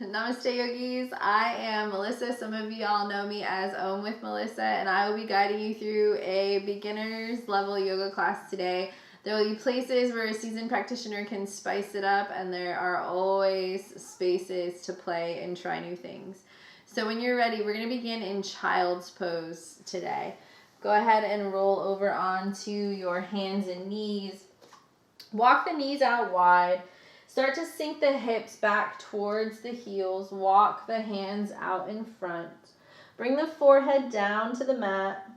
Namaste yogis, I am Melissa. Some of y'all know me as Om with Melissa, and I will be guiding you through a beginner's level yoga class today. There will be places where a seasoned practitioner can spice it up, and there are always spaces to play and try new things. So when you're ready, we're going to begin in child's pose today. Go ahead and roll over onto your hands and knees. Walk the knees out wide. Start to sink the hips back towards the heels. Walk the hands out in front. Bring the forehead down to the mat.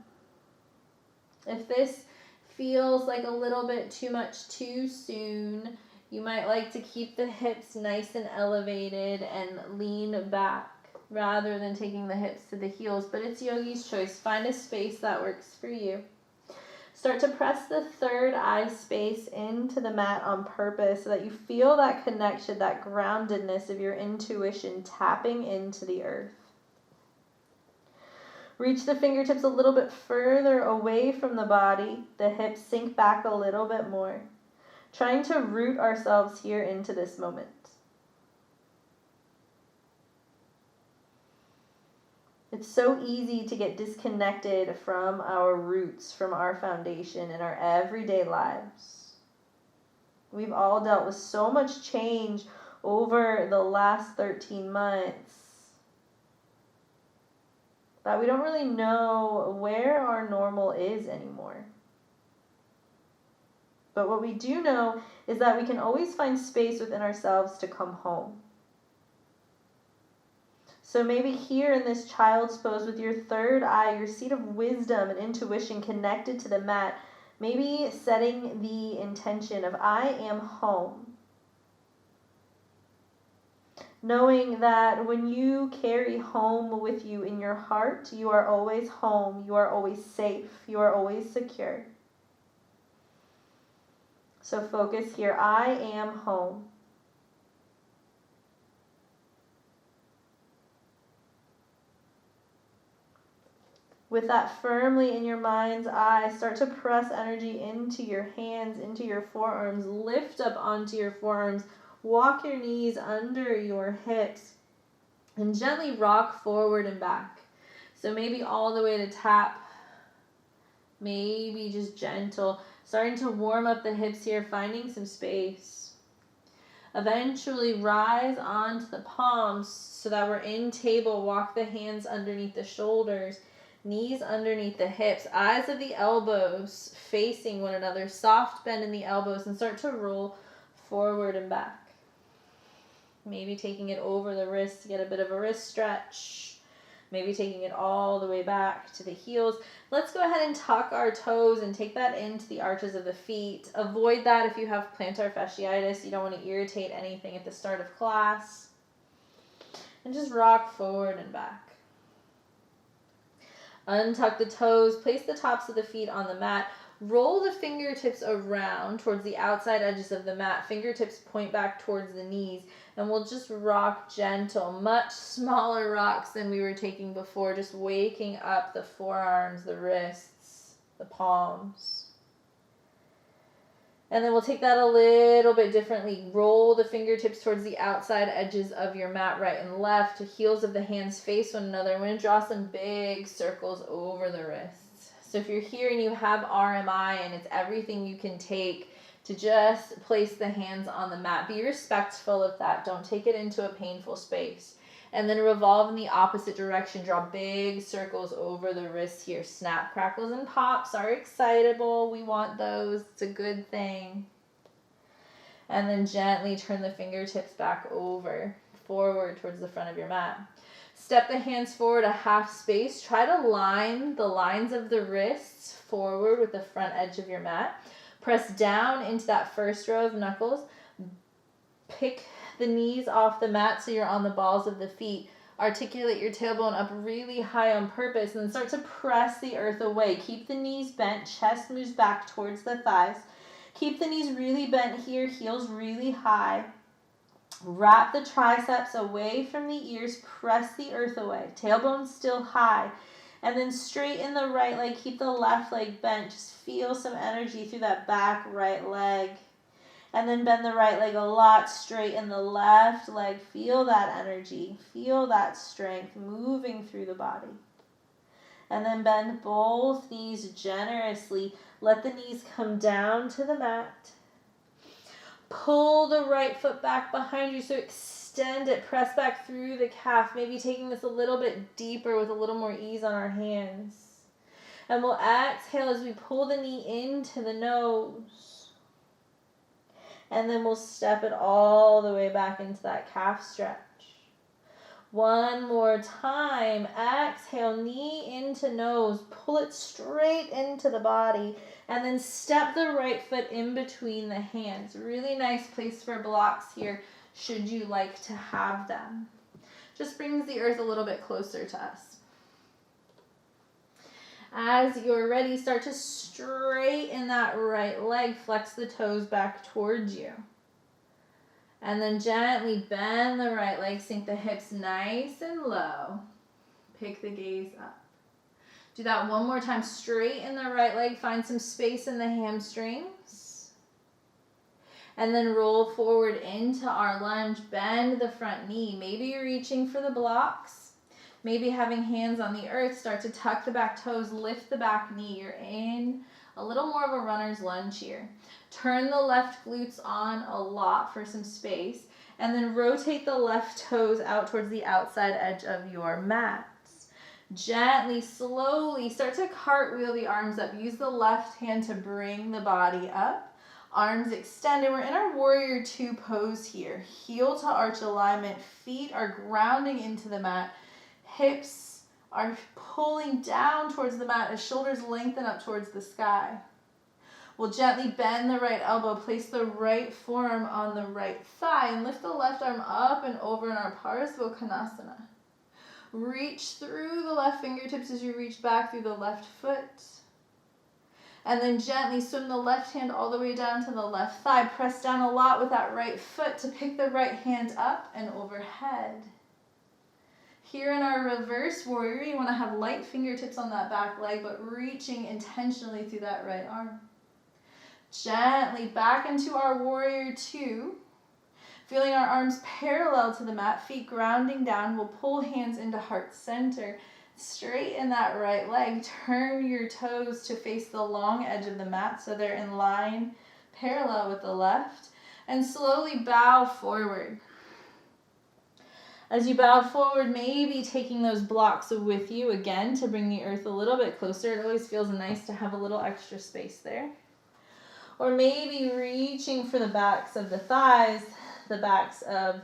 If this feels like a little bit too much too soon, you might like to keep the hips nice and elevated and lean back rather than taking the hips to the heels, but it's yogi's choice. Find a space that works for you. Start to press the third eye space into the mat on purpose so that you feel that connection, that groundedness of your intuition tapping into the earth. Reach the fingertips a little bit further away from the body. The hips sink back a little bit more. Trying to root ourselves here into this moment. It's so easy to get disconnected from our roots, from our foundation in our everyday lives. We've all dealt with so much change over the last 13 months that we don't really know where our normal is anymore. But what we do know is that we can always find space within ourselves to come home. So maybe here in this child's pose with your third eye, your seat of wisdom and intuition connected to the mat, maybe setting the intention of I am home. Knowing that when you carry home with you in your heart, you are always home, you are always safe, you are always secure. So focus here, I am home. With that firmly in your mind's eye, start to press energy into your hands, into your forearms. Lift up onto your forearms. Walk your knees under your hips. And gently rock forward and back. So maybe all the way to tap. Maybe just gentle. Starting to warm up the hips here, finding some space. Eventually rise onto the palms so that we're in table. Walk the hands underneath the shoulders. Knees underneath the hips, eyes of the elbows facing one another, soft bend in the elbows, and start to roll forward and back. Maybe taking it over the wrist to get a bit of a wrist stretch. Maybe taking it all the way back to the heels. Let's go ahead and tuck our toes and take that into the arches of the feet. Avoid that if you have plantar fasciitis. You don't want to irritate anything at the start of class. And just rock forward and back. Untuck the toes, place the tops of the feet on the mat, roll the fingertips around towards the outside edges of the mat, fingertips point back towards the knees, and we'll just rock gentle, much smaller rocks than we were taking before, just waking up the forearms, the wrists, the palms. And then we'll take that a little bit differently. Roll the fingertips towards the outside edges of your mat, right and left. Heels of the hands face one another. I'm going to draw some big circles over the wrists. So if you're here and you have RMI and it's everything you can take to just place the hands on the mat, be respectful of that. Don't take it into a painful space. And then revolve in the opposite direction. Draw big circles over the wrists here. Snap, crackles, and pops are excitable. We want those. It's a good thing. And then gently turn the fingertips back over, forward towards the front of your mat. Step the hands forward a half space. Try to line the lines of the wrists forward with the front edge of your mat. Press down into that first row of knuckles. Pick the knees off the mat so you're on the balls of the feet. Articulate your tailbone up really high on purpose and then start to press the earth away. Keep the knees bent, chest moves back towards the thighs. Keep the knees really bent here, heels really high. Wrap the triceps away from the ears, press the earth away. Tailbone still high. And then straighten the right leg, keep the left leg bent. Just feel some energy through that back right leg. And then bend the right leg a lot, straighten the left leg. Feel that energy, feel that strength moving through the body. And then bend both knees generously. Let the knees come down to the mat. Pull the right foot back behind you, so extend it, press back through the calf, maybe taking this a little bit deeper with a little more ease on our hands. And we'll exhale as we pull the knee into the nose. And then we'll step it all the way back into that calf stretch. One more time. Exhale, knee into nose. Pull it straight into the body. And then step the right foot in between the hands. Really nice place for blocks here, should you like to have them. Just brings the earth a little bit closer to us. As you're ready, start to straighten that right leg. Flex the toes back towards you. And then gently bend the right leg. Sink the hips nice and low. Pick the gaze up. Do that one more time. Straighten the right leg. Find some space in the hamstrings. And then roll forward into our lunge. Bend the front knee. Maybe you're reaching for the blocks. Maybe having hands on the earth. Start to tuck the back toes. Lift the back knee. You're in a little more of a runner's lunge here. Turn the left glutes on a lot for some space. And then rotate the left toes out towards the outside edge of your mat. Gently, slowly start to cartwheel the arms up. Use the left hand to bring the body up. Arms extended. We're in our warrior two pose here. Heel to arch alignment. Feet are grounding into the mat. Hips are pulling down towards the mat as shoulders lengthen up towards the sky. We'll gently bend the right elbow. Place the right forearm on the right thigh and lift the left arm up and over in our Parsvottanasana. Reach through the left fingertips as you reach back through the left foot. And then gently swim the left hand all the way down to the left thigh. Press down a lot with that right foot to pick the right hand up and overhead. Here in our reverse warrior, you want to have light fingertips on that back leg, but reaching intentionally through that right arm. Gently back into our warrior two. Feeling our arms parallel to the mat, feet grounding down. We'll pull hands into heart center. Straighten that right leg. Turn your toes to face the long edge of the mat so they're in line, parallel with the left. And slowly bow forward. As you bow forward, maybe taking those blocks with you again to bring the earth a little bit closer. It always feels nice to have a little extra space there. Or maybe reaching for the backs of the thighs, the backs of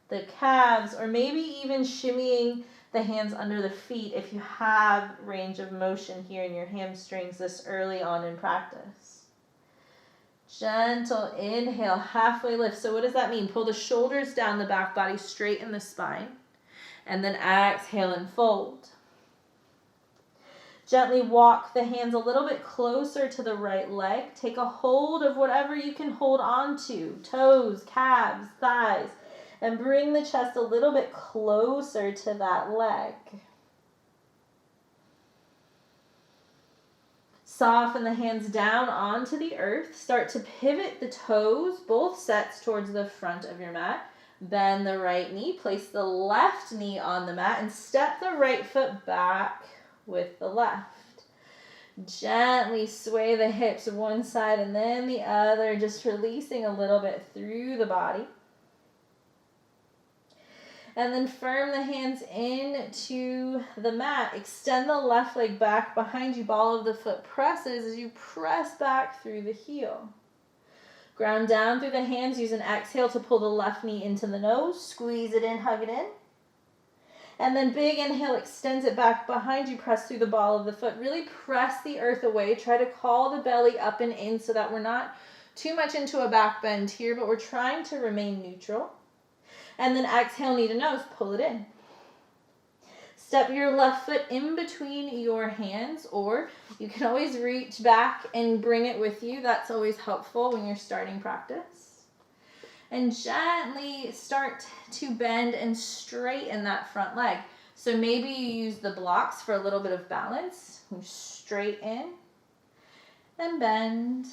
the calves, or maybe even shimmying the hands under the feet if you have range of motion here in your hamstrings this early on in practice. Gentle inhale, halfway lift. So what does that mean? Pull the shoulders down the back body, straighten the spine, and then exhale and fold. Gently walk the hands a little bit closer to the right leg. Take a hold of whatever you can hold on to, toes, calves, thighs, and bring the chest a little bit closer to that leg. Soften the hands down onto the earth. Start to pivot the toes, both sets towards the front of your mat. Bend the right knee, place the left knee on the mat, and step the right foot back with the left. Gently sway the hips one side and then the other, just releasing a little bit through the body. And then firm the hands into the mat. Extend the left leg back behind you. Ball of the foot presses as you press back through the heel. Ground down through the hands. Use an exhale to pull the left knee into the nose. Squeeze it in, hug it in. And then big inhale, extends it back behind you. Press through the ball of the foot. Really press the earth away. Try to call the belly up and in so that we're not too much into a back bend here, but we're trying to remain neutral. And then exhale, knee to nose, pull it in. Step your left foot in between your hands, or you can always reach back and bring it with you. That's always helpful when you're starting practice. And gently start to bend and straighten that front leg. So maybe you use the blocks for a little bit of balance. You straighten and bend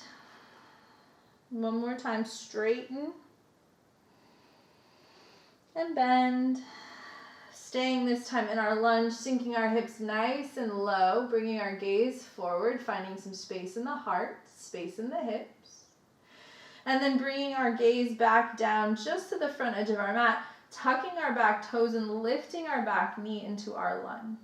One more time, straighten and bend. Staying this time in our lunge, sinking our hips nice and low, bringing our gaze forward, finding some space in the heart, space in the hips. And then bringing our gaze back down just to the front edge of our mat, tucking our back toes and lifting our back knee into our lunge.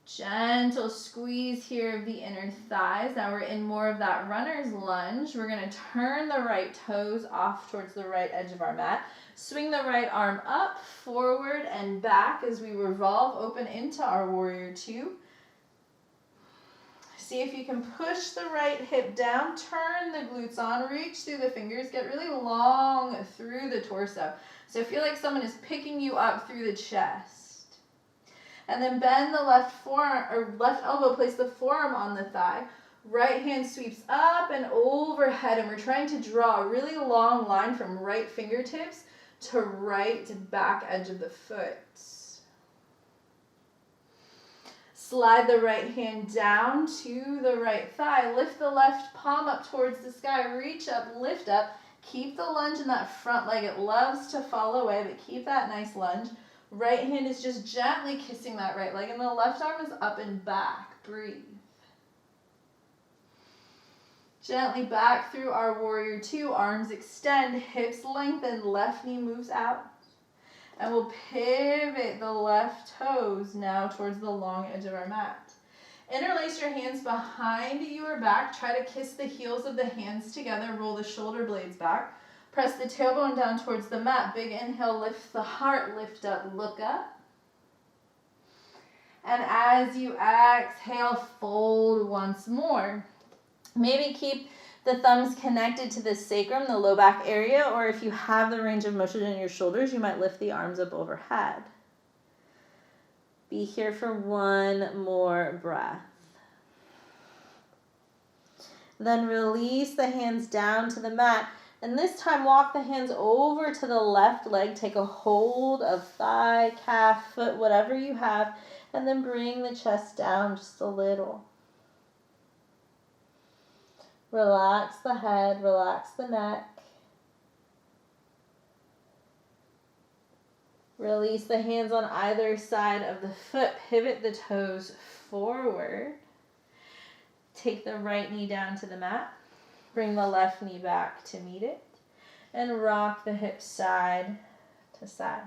Gentle squeeze here of the inner thighs. Now we're in more of that runner's lunge. We're going to turn the right toes off towards the right edge of our mat. Swing the right arm up, forward, and back as we revolve open into our warrior two. See if you can push the right hip down, turn the glutes on, reach through the fingers, get really long through the torso. So feel like someone is picking you up through the chest. And then bend the left forearm or left elbow, place the forearm on the thigh. Right hand sweeps up and overhead, and we're trying to draw a really long line from right fingertips to right back edge of the foot. Slide the right hand down to the right thigh. Lift the left palm up towards the sky. Reach up, lift up. Keep the lunge in that front leg. It loves to fall away, but keep that nice lunge. Right hand is just gently kissing that right leg, and the left arm is up and back. Breathe. Gently back through our warrior two. Arms extend, hips lengthen, left knee moves out. And we'll pivot the left toes now towards the long edge of our mat. Interlace your hands behind your back. Try to kiss the heels of the hands together. Roll the shoulder blades back. Press the tailbone down towards the mat. Big inhale, lift the heart, lift up, look up. And as you exhale, fold once more. Maybe keep the thumbs connected to the sacrum, the low back area, or if you have the range of motion in your shoulders, you might lift the arms up overhead. Be here for one more breath. Then release the hands down to the mat. And this time, walk the hands over to the left leg. Take a hold of thigh, calf, foot, whatever you have. And then bring the chest down just a little. Relax the head, relax the neck. Release the hands on either side of the foot. Pivot the toes forward. Take the right knee down to the mat. Bring the left knee back to meet it. And rock the hips side to side.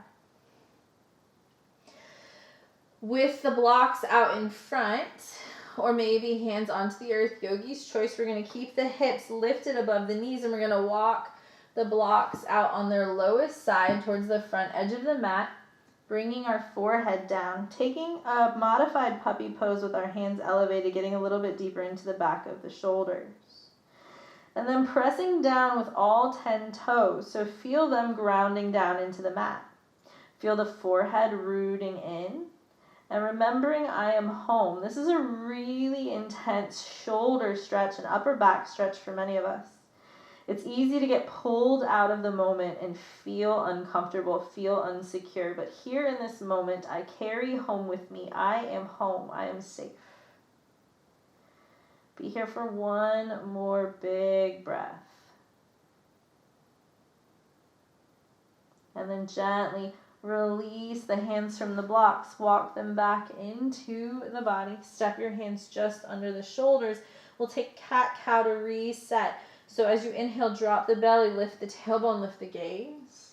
With the blocks out in front, or maybe hands onto the earth, yogi's choice, we're going to keep the hips lifted above the knees, and we're going to walk the blocks out on their lowest side towards the front edge of the mat, bringing our forehead down, taking a modified puppy pose with our hands elevated, getting a little bit deeper into the back of the shoulders. And then pressing down with all 10 toes, so feel them grounding down into the mat. Feel the forehead rooting in. And remembering I am home. This is a really intense shoulder stretch and upper back stretch for many of us. It's easy to get pulled out of the moment and feel uncomfortable, feel insecure. But here in this moment, I carry home with me. I am home. I am safe. Be here for one more big breath. And then gently release the hands from the blocks. Walk them back into the body. Step your hands just under the shoulders. We'll take cat-cow to reset. So as you inhale, drop the belly, lift the tailbone, lift the gaze.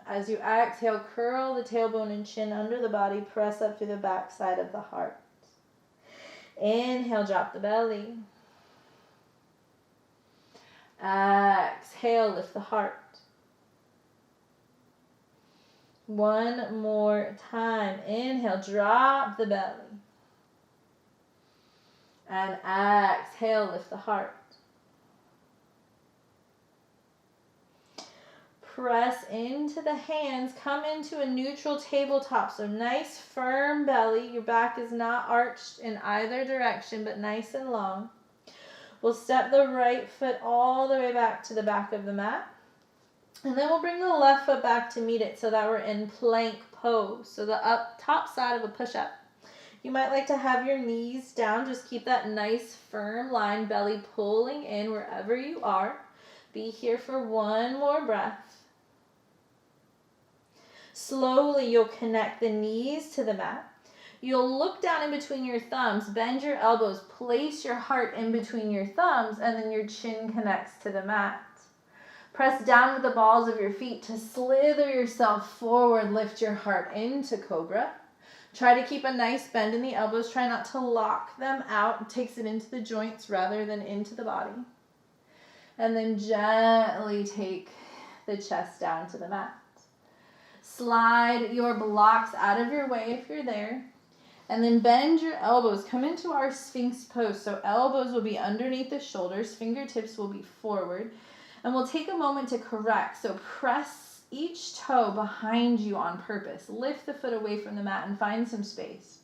As you exhale, curl the tailbone and chin under the body. Press up to the back side of the heart. Inhale, drop the belly. Exhale, lift the heart. One more time. Inhale, drop the belly. And exhale, lift the heart. Press into the hands. Come into a neutral tabletop. So nice, firm belly. Your back is not arched in either direction, but nice and long. We'll step the right foot all the way back to the back of the mat. And then we'll bring the left foot back to meet it so that we're in plank pose. So the top side of a push-up. You might like to have your knees down. Just keep that nice firm line, belly pulling in wherever you are. Be here for one more breath. Slowly, you'll connect the knees to the mat. You'll look down in between your thumbs, bend your elbows, place your heart in between your thumbs, and then your chin connects to the mat. Press down with the balls of your feet to slither yourself forward. Lift your heart into cobra. Try to keep a nice bend in the elbows. Try not to lock them out. It takes it into the joints rather than into the body. And then gently take the chest down to the mat. Slide your blocks out of your way if you're there. And then bend your elbows. Come into our Sphinx pose. So elbows will be underneath the shoulders. Fingertips will be forward. And we'll take a moment to correct. So press each toe behind you on purpose. Lift the foot away from the mat and find some space.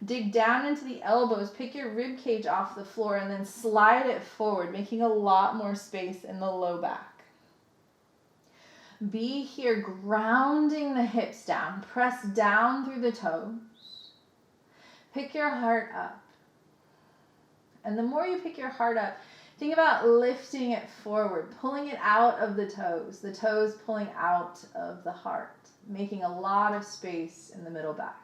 Dig down into the elbows. Pick your rib cage off the floor and then slide it forward, making a lot more space in the low back. Be here grounding the hips down. Press down through the toes. Pick your heart up. And the more you pick your heart up, think about lifting it forward, pulling it out of the toes pulling out of the heart, making a lot of space in the middle back.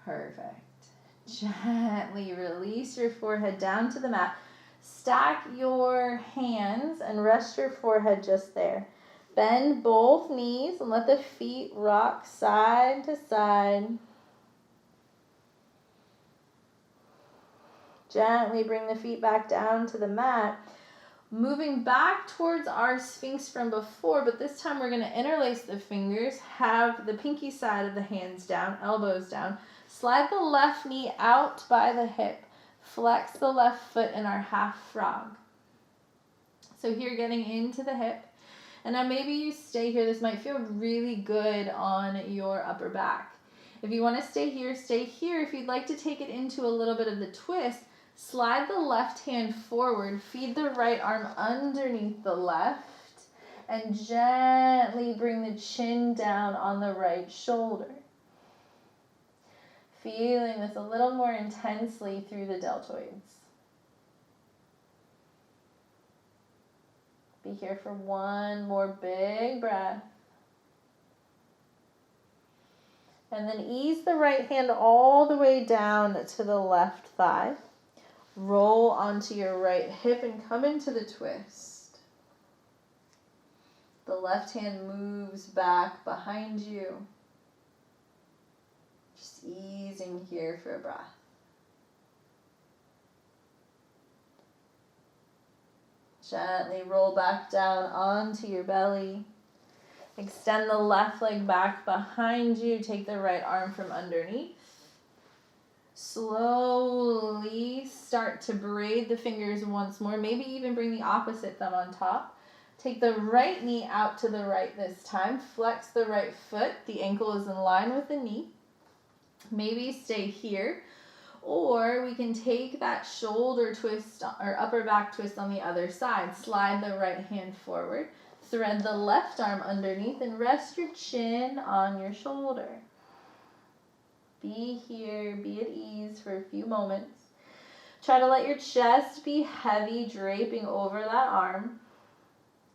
Perfect. Gently release your forehead down to the mat. Stack your hands and rest your forehead just there. Bend both knees and let the feet rock side to side. Gently bring the feet back down to the mat. Moving back towards our Sphinx from before, but this time we're going to interlace the fingers. Have the pinky side of the hands down, elbows down. Slide the left knee out by the hip. Flex the left foot in our half frog. So here, getting into the hip. And now maybe you stay here. This might feel really good on your upper back. If you want to stay here, stay here. If you'd like to take it into a little bit of the twist, slide the left hand forward, feed the right arm underneath the left, and gently bring the chin down on the right shoulder. Feeling this a little more intensely through the deltoids. Be here for one more big breath. And then ease the right hand all the way down to the left thigh. Roll onto your right hip and come into the twist. The left hand moves back behind you. Just easing here for a breath. Gently roll back down onto your belly. Extend the left leg back behind you. Take the right arm from underneath. Slowly start to braid the fingers once more. Maybe even bring the opposite thumb on top. Take the right knee out to the right this time. Flex the right foot. The ankle is in line with the knee. Maybe stay here. Or we can take that shoulder twist or upper back twist on the other side. Slide the right hand forward. Thread the left arm underneath and rest your chin on your shoulder. Be here, be at ease for a few moments. Try to let your chest be heavy, draping over that arm.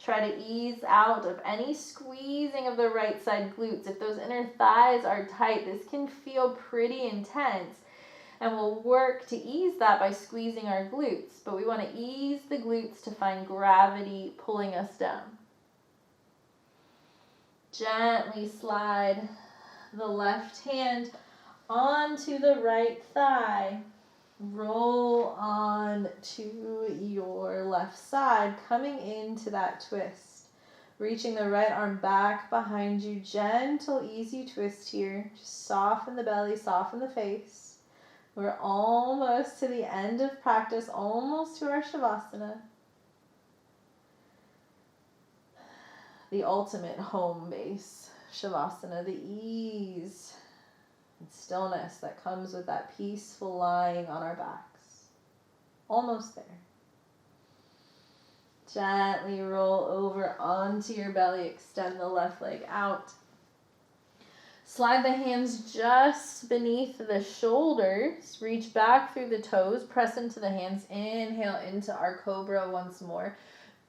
Try to ease out of any squeezing of the right side glutes. If those inner thighs are tight, this can feel pretty intense. And we'll work to ease that by squeezing our glutes. But we want to ease the glutes to find gravity pulling us down. Gently slide the left hand onto the right thigh. Roll on to your left side, coming into that twist. Reaching the right arm back behind you. Gentle, easy twist here. Just soften the belly, soften the face. We're almost to the end of practice, almost to our Shavasana. The ultimate home base Shavasana, the ease and stillness that comes with that peaceful lying on our backs. Almost there. Gently roll over onto your belly, extend the left leg out. Slide the hands just beneath the shoulders. Reach back through the toes. Press into the hands. Inhale into our cobra once more.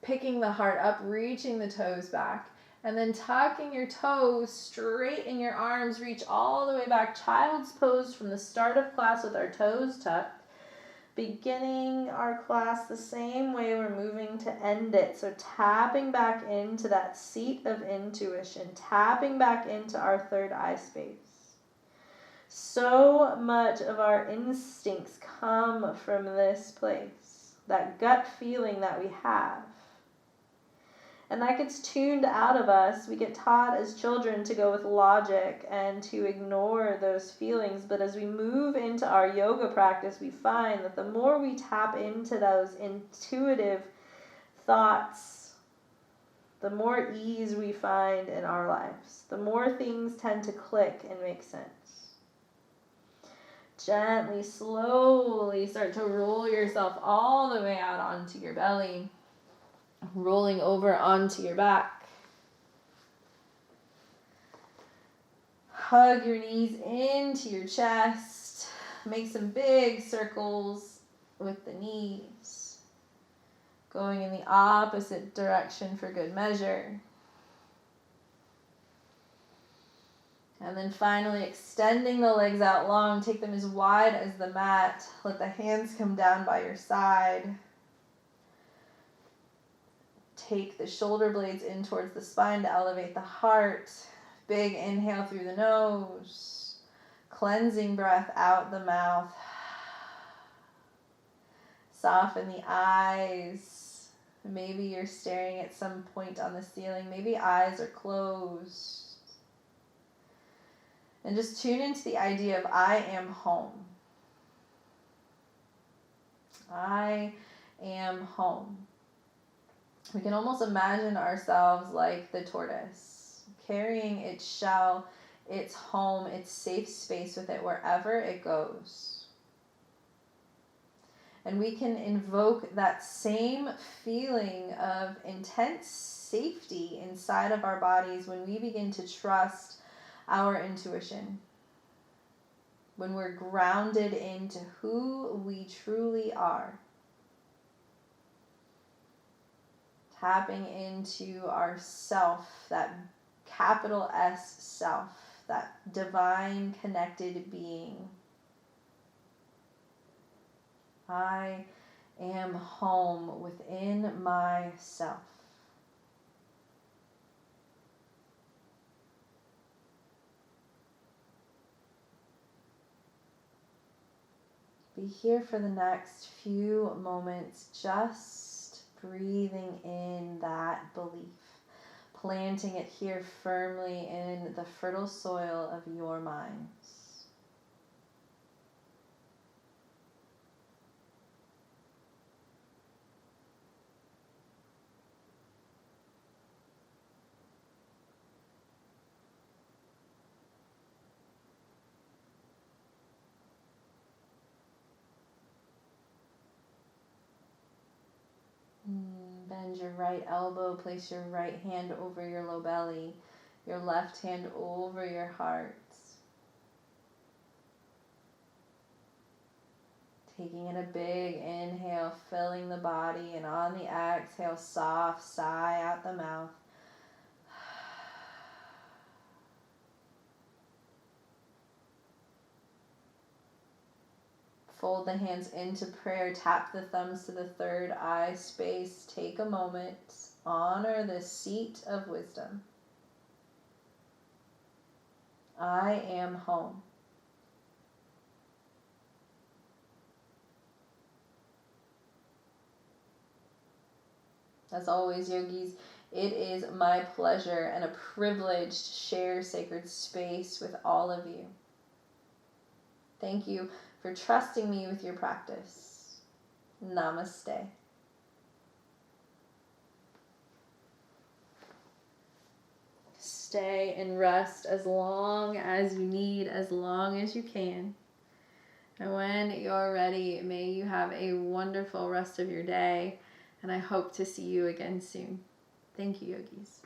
Picking the heart up, reaching the toes back. And then tucking your toes, straighten your arms, reach all the way back. Child's pose from the start of class with our toes tucked. Beginning our class the same way we're moving to end it. So tapping back into that seat of intuition, tapping back into our third eye space. So much of our instincts come from this place, that gut feeling that we have. And that gets tuned out of us. We get taught as children to go with logic and to ignore those feelings. But as we move into our yoga practice, we find that the more we tap into those intuitive thoughts, the more ease we find in our lives. The more things tend to click and make sense. Gently, slowly start to roll yourself all the way out onto your belly. Rolling over onto your back. Hug your knees into your chest. Make some big circles with the knees. Going in the opposite direction for good measure. And then finally extending the legs out long. Take them as wide as the mat. Let the hands come down by your side. Take the shoulder blades in towards the spine to elevate the heart. Big inhale through the nose. Cleansing breath out the mouth. Soften the eyes. Maybe you're staring at some point on the ceiling. Maybe eyes are closed. And just tune into the idea of I am home. I am home. We can almost imagine ourselves like the tortoise, carrying its shell, its home, its safe space with it wherever it goes. And we can invoke that same feeling of intense safety inside of our bodies when we begin to trust our intuition. When we're grounded into who we truly are. Tapping into our self, that capital S self, that divine connected being. I am home within myself. Be here for the next few moments, just breathing in that belief, planting it here firmly in the fertile soil of your minds. Bend your right elbow, place your right hand over your low belly, your left hand over your heart. Taking in a big inhale, filling the body, and on the exhale, soft sigh out the mouth. Fold the hands into prayer. Tap the thumbs to the third eye space. Take a moment. Honor the seat of wisdom. I am home. As always, yogis, it is my pleasure and a privilege to share sacred space with all of you. Thank you for trusting me with your practice. Namaste. Stay and rest as long as you need, as long as you can. And when you're ready, may you have a wonderful rest of your day. And I hope to see you again soon. Thank you, yogis.